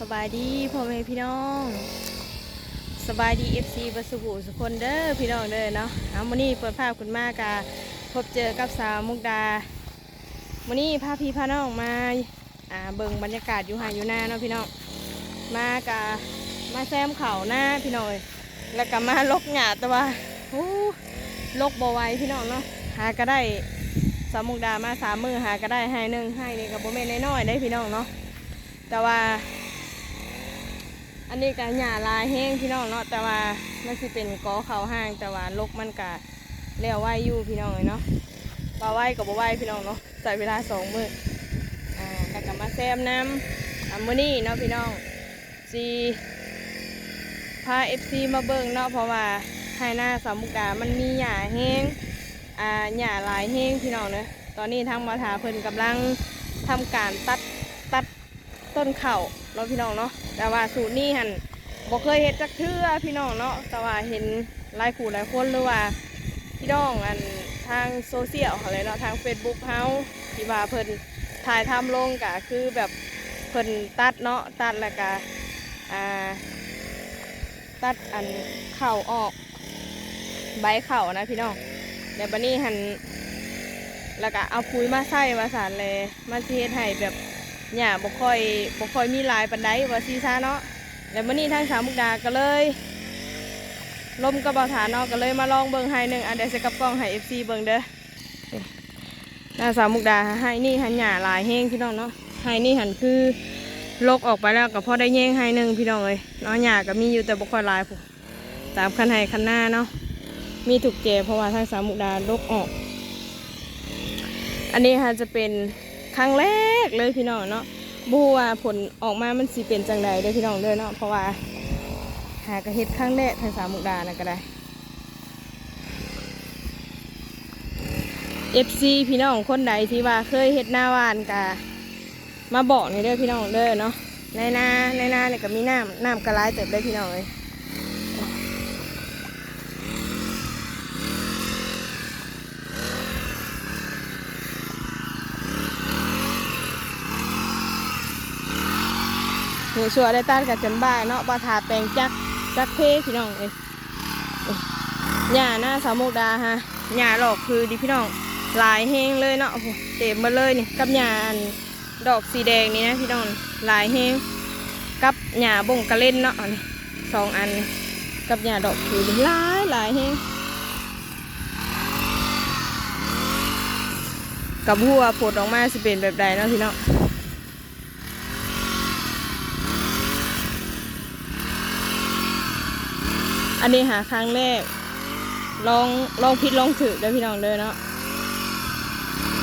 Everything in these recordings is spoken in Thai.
สบายดีพ่อแม่พี่น้องสบายดีFCบัสบุสุคนเด้อพี่น้องเด้อเนาะมื้อนี้เปิดภาพคุณมากะพบเจอกับสาวมุกดามื้อนี้พาพี่พาน้องมาเบิ่งบรรยากาศอยู่หาอยู่หน้าเนาะพี่น้องมาแซมเขาหน้าพี่น้องแล้วก็มาลกหญ้าแต่ว่าลกบ่ไหวพี่น้องเนาะหาก็ได้สาวมุกดามา3 มื้อหาก็ได้ให้หนึ่งให้นี่ก็บ่แม่นน้อยๆได้พี่น้องเนาะแต่ว่าอันนี้ก็หญ้าลายแห้งพี่น้องเนาะแต่ว่ามันสิเป็นกอเขาห้างแต่ว่าลกมันก็เลี้ยวไหวอยู่พี่น้องเลยเนาะปลาไหวกับปลาไหวพี่น้องเนาะใส่เวลา2 มื้อแล้วก็มาแซมน้ำมื้อนี้เนาะพี่น้องสิพา FC มาเบิ่งเนาะเพราะว่าให้หน้าสามมุกดามันมีหญ้าแห้งหญ้าลายแห้งพี่น้องเนาะตอนนี้ทางมาถาเพิ่นกำลังทำการตัดต้นเข่าเนาะพี่น้องเนาะแต่ว่าสูตรนี้หันบ่เคยเห็นจักเทื่อพี่น้องเนาะแต่ว่าเห็นหลายผู้หลายคนหรือว่าพี่น้องทางโซเชียลอะไรเนาะทาง Facebook เฮาที่ว่าเพิ่นถ่ายทำลงก็คือแบบเพิ่นตัดเนาะตัดแล้วก็ตัดเข่าออกใบเข่านะพี่น้องแต่บัดนี้หันแล้วก็เอาปุ๋ยมาใส่มาสานเลยมาเฮ็ดให้แบบหญ้าบ่ค่อยมีลายปานใดว่าซีซ่าเนาะแล้วมื้อนี้ทางสาวมุกดาก็เลยลมกระเป๋าฐานเนาะก็เลยมาลองเบิ่งให้หนึ่งเดี๋ยวจะกับกล้องให้ FC เบิ่งเด้อหน้าสาวมุกดาให้นี่หันหญ้าลายแห้งพี่น้องเนาะให้นี่หันคือลกออกไปแล้วก็พอได้แย่งให้หนึ่งพี่น้องเลยเนาะหญ้าก็มีอยู่แต่บ่ค่อยลายผู้ตามคันให้คันหน้าเนาะมีถูกแก่เพราะว่าทางสาวมุกดาลกออกอันนี้ค่ะจะเป็นครั้งแรกเลยพี่น้องเนาะบูว่าผลออกมามันสิเป็นจังใดเด้อพี่น้องเด้อเนาะเพราะว่าหากระเฮ็ดครั้งแรกทางสามมุกดานะก็ได้ FC พี่น้องคนใดที่ว่าเคยเฮ็ดหน้าหวานกะมาบอกในเด้อพี่น้องเด้อเนาะในนาเนี่ยก็มีน้ำกระไรเติบได้พี่น้องเลยเนี่ยชัวได้ตัดกับจนบ่ายเนาะปลาถาแปลงจักเพพี่น้องเลยหญ้าหน้าสาวมุกดาฮะหญ้าหลอกคือดิพี่น้องลายแห้งเลยเนาะเต็มมาเลยนี่กับหญ้าดอกสีแดงนี่นะพี่น้องลายแห้งกับหญ้าบ่งกระเล่นเนาะนี่2 อันกับหญ้าดอกคือลายแห้งกับหัวผดออกมาสิเป็นแบบใดเนาะพี่น้องอันนี้หาครั้งแรกลองผิดลองถือเด้อพี่น้องเลยเนาะ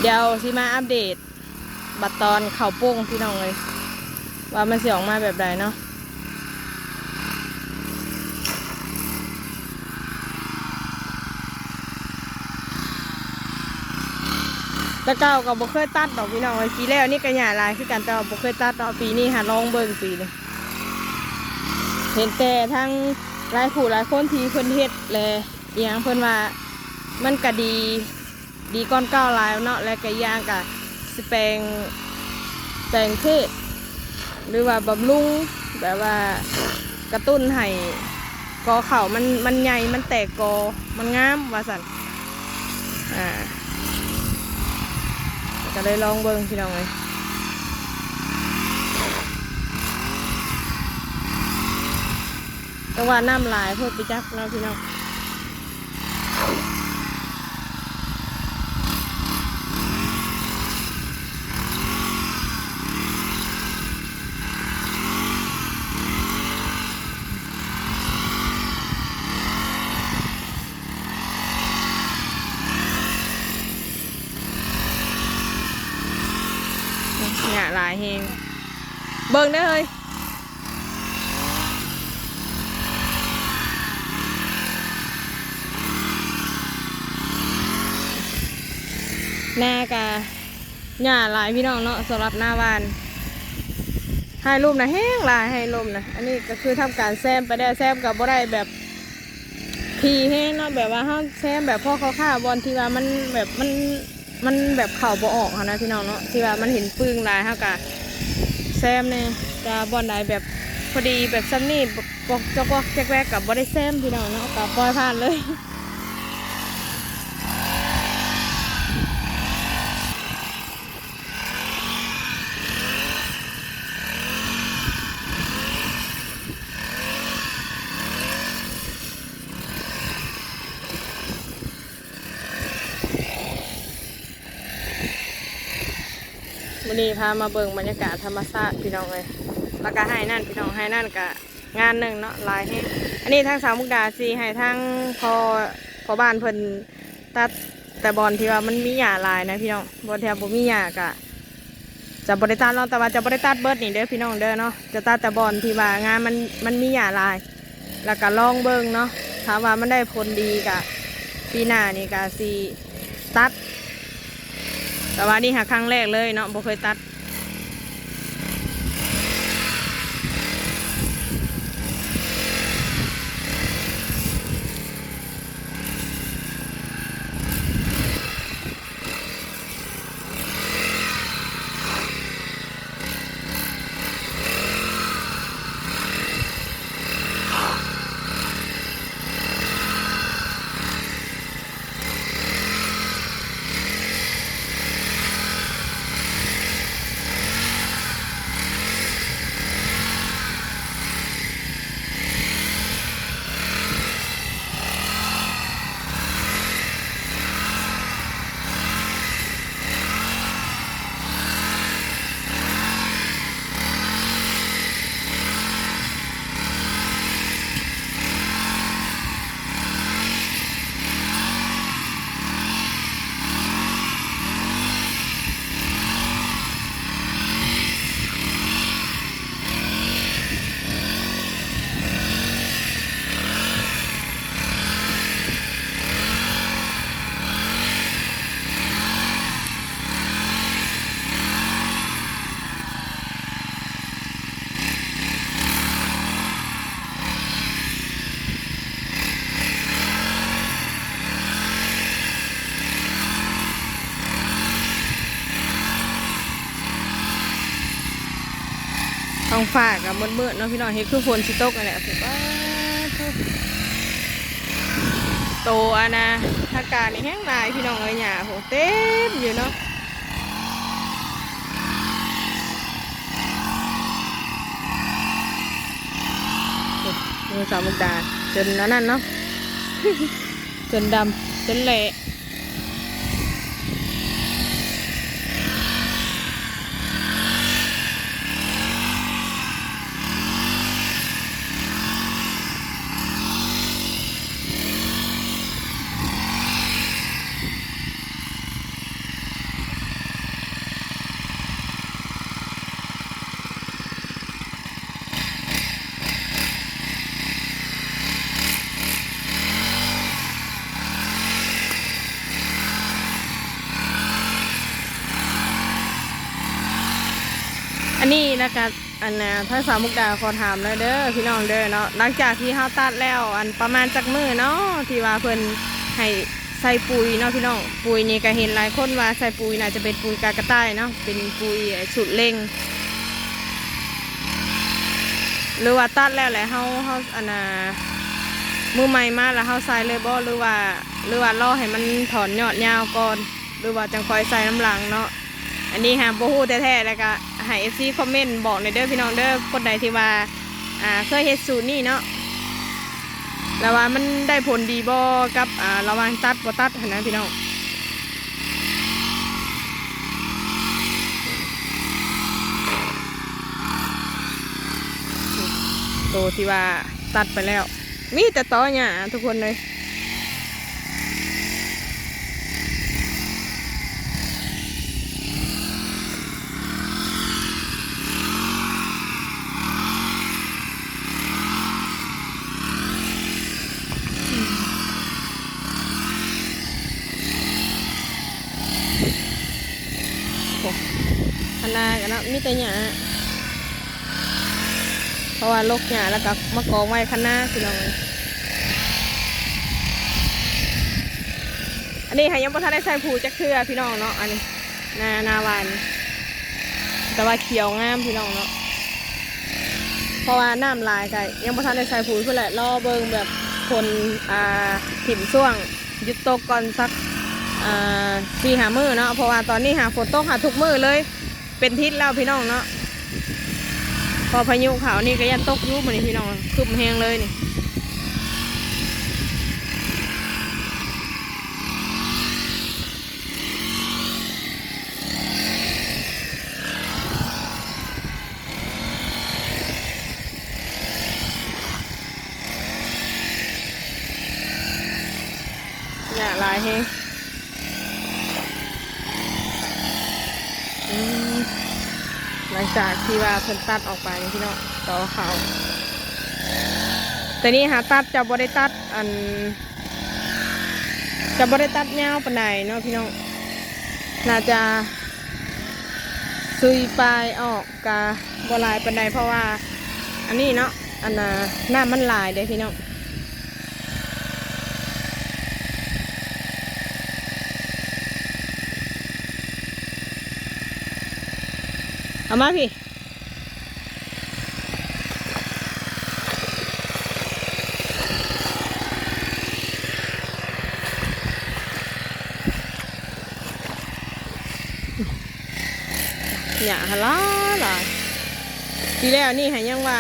เดี๋ยวสิมาอัปเดตบัดตอนเข่าโป้งพี่น้องเลยว่ามันสิออกมาแบบใดเนาะตะเก้ากับบ่เคยตัดดอกพี่น้องเลยปีแล้วนี่กระหย่าลายคือกันแต่ว่าบ่เคยตัดดอกปีนี้หาลองเบิ่งปีนี้เห็นแต่ทั้งหลายผู้หลายคนที่เพิ่นเฮ็ดแลอย่างเพิ่นว่ามันก็ดีก้อนเก้าลายเนาะและก็ย่างก็สิแปลงเพศหรือว่าบำรุงแบบว่ากระตุ้นให้กอเข่ามันใหญ่มันแตกกอมันงามว่าสั่นก็เลยลองเบิ่งพี่น้องเลยแต่ว่าน้ำลายเพิ่มไปจักเนาะพี่น้องหญ้าลายแห้งเบิ่งได้เลยหน้ากะหญ้าลายพี่น้องเนาะสำหรับหน้าบ้านให้รูปนะแห้งลายให้ลมนะอันนี้ก็คือทำการแซมไปได้แซมกับบ่ได้แบบทีแห้งเนาะแบบว่าห้องแซมแบบพ่อเขาฆ่าบอลที่ว่ามันแบบมันแบบเข่าบ่ออกนะพี่น้องเนาะที่ว่ามันเห็นปึ้งลายเท่ากับแซมเนี่ย จะบอนได้แบบพอดีแบบซ้ำนี่ปกจอกแจ๊กแวกกับบอได้แซมพี่น้องเนาะกับปล่อยผ่านเลยวันนี้พามาเบิ่งบรรยากาศธรรมชาติพี่น้องเลยแล้วก็ให้นั่นพี่น้องให้นั่นกับงานหนึ่งเนาะลายให้อันนี้ทางสาวมุกดาสีให้ทางพอบ้านเพิ่นตัดแต่บอลที่ว่ามันมีหญ้าลายนะพี่น้องบอลแถวบ่มีหญ้ากะจะบริตัดเนาะแต่ว่าจะบริตัดเบิร์ดนี่เด้อพี่น้องเด้อเนาะจะตัดแต่บอลที่ว่างานมันมีหญ้าลายแล้วก็ลองเบิ่งเนาะถามว่ามันได้ผลดีกะปีหน้านี่กะสีตัดแต่ว่านี่หาครั้งแรกเลยเนาะบ่เคยตัดท้องฟ้ากับมืดๆเนาะพี่น้องเห็นคือฝนสิตกนั่นแหละคือว่าโตอะนะอากาศนี่แห้งหลายพี่น้องเอ้ยหญ้าโหเต็มอยู่เนาะมือสาวมุกดาจนนั่นเนาะ จนดำจนเละอันนี้นะคะอันน่ะถ้าสาวมุกดาขอถามเลยเด้อพี่น้องเด้อเนาะหลังจากที่เขาตัดแล้วอันประมาณจักมือเนาะที่ว่าเพิ่นให้ใส่ปุ๋ยเนาะพี่น้องปุ๋ยนี่ก็เห็นหลายคนว่าใส่ปุ๋ยน่าจะเป็นปุ๋ยกากระต่ายเนาะเป็นปุ๋ยสูตรเร่งหรือว่าตัดแล้วแหละเขาอันน่ะมือใหม่มาแล้วเขาใส่เลยบ่หรือว่ารอให้มันถอนยอดยาวก่อนหรือว่าจังคอยใส่น้ำหลังเนาะอันนี้หาบ่ฮู้แท้ๆแล้วก็ให้ FC คอมเมนต์บอกหน่อยเด้อพี่น้องเด้อคนใดที่ว่าเคยเฮ็ดสูตรนี้เนาะแล้วว่ามันได้ผลดีบ่กับระหว่างตัดบ่ตัดหั่นนะพี่น้องโตที่ว่าตัดไปแล้วมีแต่ตอหญ้าทุกคนเลยคณะกันนะมีแต่หญ้าเพราะว่าลกหญ้าแล้วก็มากองไว้คณะพี่น้องอันนี้ค่ะยังบ่ทันได้ใส่ผูจักเทื่อพี่น้องเนาะอันนี้นาวานแต่ว่าเขียวงามพี่น้องเนาะ เพราะว่าน้ำลายก็ยังบ่ทันได้ใส่ปุ๋ยเพื่อแหละรอเบิ่งแบบคนถิ่มช่วงหยุดตกก่อนสัก4-5 มื้อเนาะเพราะว่าตอนนี้หาฝนตกหาทุกมื้อเลยเป็นทิศแล้วพี่น้องเนาะพอพายุเขานี่ก็ยันตกยุบมานี่พี่น้องคุบแห้งเลยนี่เนี่ยลายแห้งหลังจากที่ว่าเพิ่นตัดออกไปนี่พี่น้องต่อเขาแต่นี่หาตัดจะบ่ได้ตัดจะบ่ได้ตัดยาวปานใดเนาะพี่น้องน่าจะซุยปลายออกกะบ่ลายปานใดเพราะว่าอันนี้เนาะน้ำมันลายเด้พี่น้องเอามาพี่หญ้าฮะล่ะทีแรกนี่หายังว่า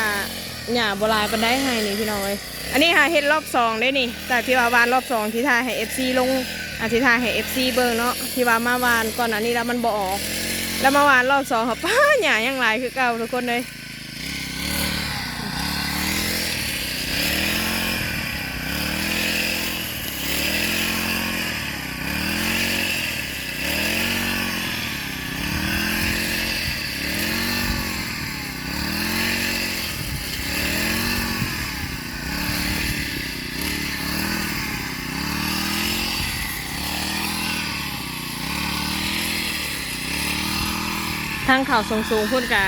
หญ้าโบราณปันได้ให้นี่พี่น้อยอันนี้หาเฮ็ดรอบ2ได้นี่แต่ที่ว่าวานรอบ2ที่ทายให้ FC ลงที่ทายให้ FC เบิ่งเนาะที่ว่ามาวานก่อนอันนี้แล้วมันบ่ออกแล้วมาวานรอบ2ครับป้าหญ้ายังหลายคือเก่าทุกคนเลยทางเขาสูงๆพุ่นกะ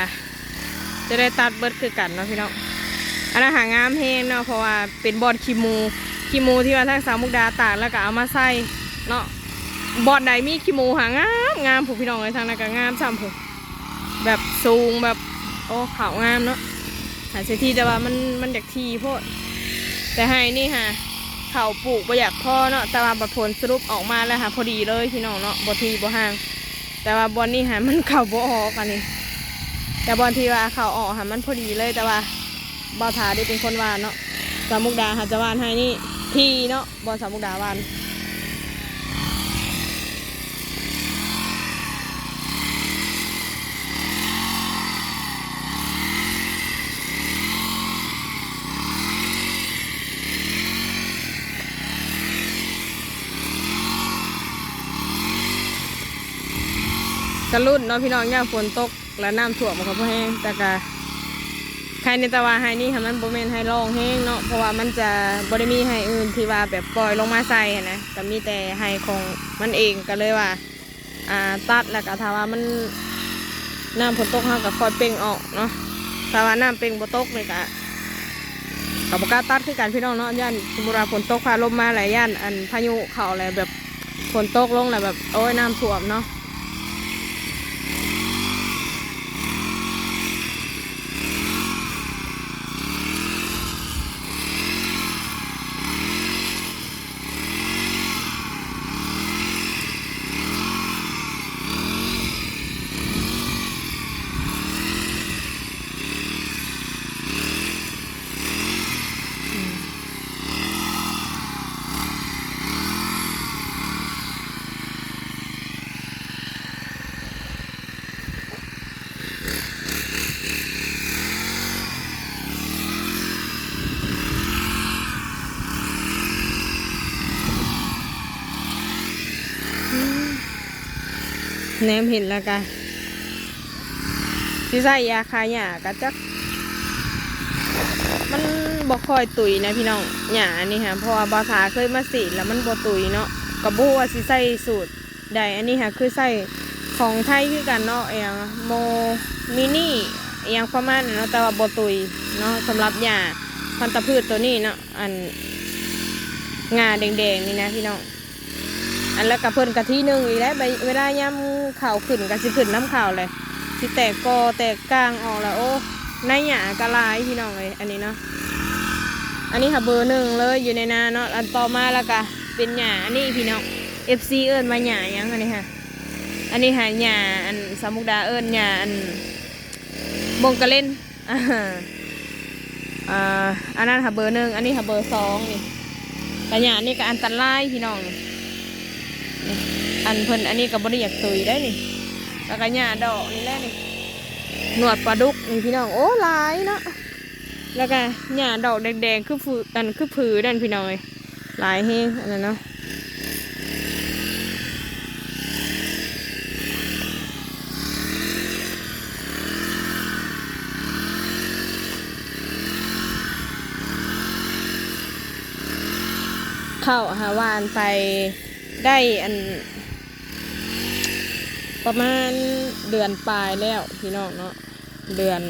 จะได้ตัดเบิดคือกันเนาะพี่น้องอันนั้นหางามแห้งเนาะเพราะว่าเป็นบอลคีมูที่ว่าทางสาวมุกดาตากแล้วก็เอามาใส่เนาะบอลใดมีคีมูหางามผู้พี่น้องเลยทางนั้นก็งามซ้ำผู้แบบสูงแบบโอ้ขาวงามเนาะหาเสียทีแต่ว่ามันอยากทีโพดแต่ให้นี่ค่ะเขาปลูกบ่อยากพอเนาะแต่ว่าผลสรุปออกมาแล้วค่ะพอดีเลยพี่น้องเนาะบ่ทีบ่ห่างแต่ว่าบอลนี่หามันเข่าบ่ออกอันนี้แต่บอลที่ว่าเข่าออกหามันพอดีเลยแต่ว่าบอลถาได้เป็นคนวานเนาะสามมุกดาหาจะวานให้นี่ทีเนาะบอลสามมุกดาวานกระลุ่นเนาะพี่น้องย่าฝนตกและน้ำท่วมมันก็บ่แห้งแต่ก็ใครในตะวันไฮนี่ค่ะมันโบเมนไฮร่องแห้งเนาะเพราะว่ามันจะบริมีไฮอื่นที่ว่าแบบปล่อยลงมาใส่นะแต่มีแต่ไฮของมันเองก็เลยว่าตัดแล้วก็ถ้าว่ามันน้ำฝนตกเขาก็คอยเป่งออกเนาะถ้าว่าน้ำเป่งบ่ตกเลยกับกล้าตัดคือกันพี่น้องเนาะย่านสมมุติว่าฝนตกพาลมมาหลายย่านพายุเข่าอะไรแบบฝนตกลงอะไรแบบโอ้ยน้ำท่วมเนาะแนมเห็นแล้วกันที่ใส่ยาคาหญ้าก็จักมันบ่ค่อยตุยนะพี่น้องหญ้านี่ค่ะเพราะว่าบาถาเคยมาสีแล้วมันบ่ตุยเนาะกับบูว่าสิใส่สูตรใดอันนี้ค่ะคือใส่ของไทยคือกันเนาะอย่างโมมินี่อย่างประมาณนั้นเนาะแต่ว่าบ่ตุยเนาะสำหรับหญ้าพันธุ์พืชตัวนี้เนาะงาแดงๆนี่นะพี่น้องอันแล้วกับเพิ่นกะที่หนึ่งอีกแล้วเวลาย่ำข่าวขึ้นกับสิขึ้นน้ำข่าวเลยสิแตกกอแตกกลางออกแล้วโอ้ ในหญ้ากะลายพี่น้องเลยอันนี้เนาะอันนี้ค่ะเบอร์หนึ่งเลยอยู่ในนาเนาะอันต่อมาแล้วก็เป็นหญ้าอันนี้พี่น้อง FC เอิ้นมาหญ้ายังอันนี้ค่ะอันนี้หาหญ้าอันสามมุกดาเอิ้นหญ้าอันบงกะเล่นอันนั้นค่ะเบอร์หนึ่งอันนี้ค่ะเบอร์สองนี่แต่หญ้านี่ก็อันตรายพี่น้องนี่อันเพิ่นอันนี้ก็บ่ได้อยากตุยได้นี่แล้วก็หญ้าดอกนี่แหละนี่หนวดปลาดุกนี่พี่น้องโอ้หลายเนาะแล้วก็หญ้าดอกแดงๆคือผืออันคือผือนั่นพี่น้องเลยหลายแฮงอันนั้นเนาะเข้าหาวานไปได้อันประมาณเดือนปลายแล้วพี่น้องเนาะเดือน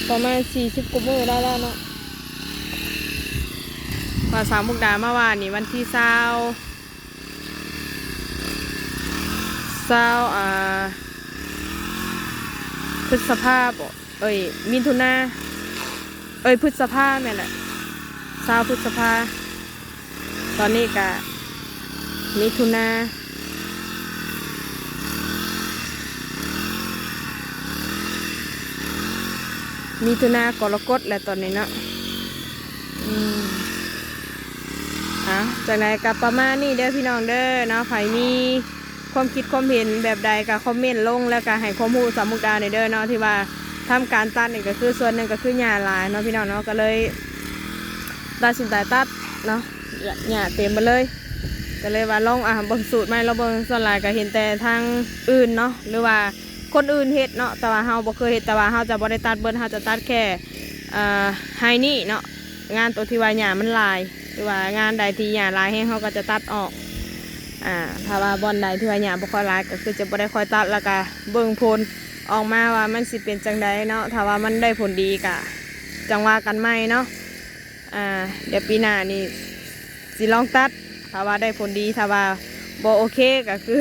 ประมาณ40 กว่ามื้อได้แล้วเนาะว่าสาวมุกดาเมื่อวานนี่วันที่20พฤษภาคมมิถุนาพฤษภาแม่นแหละ20 พฤษภาตอนนี้ก็มิถุนากรกฎแหละตอนนี้เนาะจากไหนกับประมาณนี้เด้อพี่น้องเด้อเนาะใครมีความคิดความเห็นแบบใดก็คอมเมนต์ลงแล้วก็ให้ความรู้สามมุกดาในเด้อเนาะที่ว่าทำการตัดนี่ก็คือส่วนหนึ่งก็คือหญ้าหลายเนาะพี่น้องเนาะก็เลยตัดสินใจตัดเนาะหญ้าเต็มไปเลยก็เลยว่าลองเบิ่งสูตรใหม่เราเบิ่งส่วนหลายก็เห็นแต่ทางอื่นเนาะหรือว่าคนอื่นเฮ็ดเนาะแต่ว่าเฮาบ่เคยเฮ็ดแต่ว่าเฮาจะบ่ได้ตัดเบิ่นเฮาจะตัดแค่ไฮนี่เนาะงานตัวที่ว่าหญ้ามันลายหรือว่างานใดที่หญ้าลายให้เฮาก็จะตัดออกถ้าว่าบอนใดที่ว่าหญ้าบ่ค่อยลายก็คือจะบ่ได้ค่อยตัดแล้วก็เบิ่งผลออกมาว่ามันสิเป็นจังใดเนาะถ้าว่ามันได้ผลดีก็จังว่ากันใหม่เนาะเดี๋ยวปีหน้านี่สิลองตัดถ้าว่าได้ผลดีถ้าว่าบ่โอเคก็คือ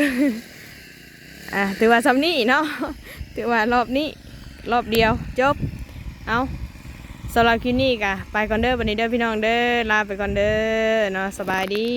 ถือว่าซ้ำนี้เนาะถือว่ารอบนี้รอบเดียวจบเอาสำหรับคลิปนี้ก็ไปก่อนเด้อวันนี้เด้อพี่น้องเด้อลาไปก่อนเด้อเนาะสบายดี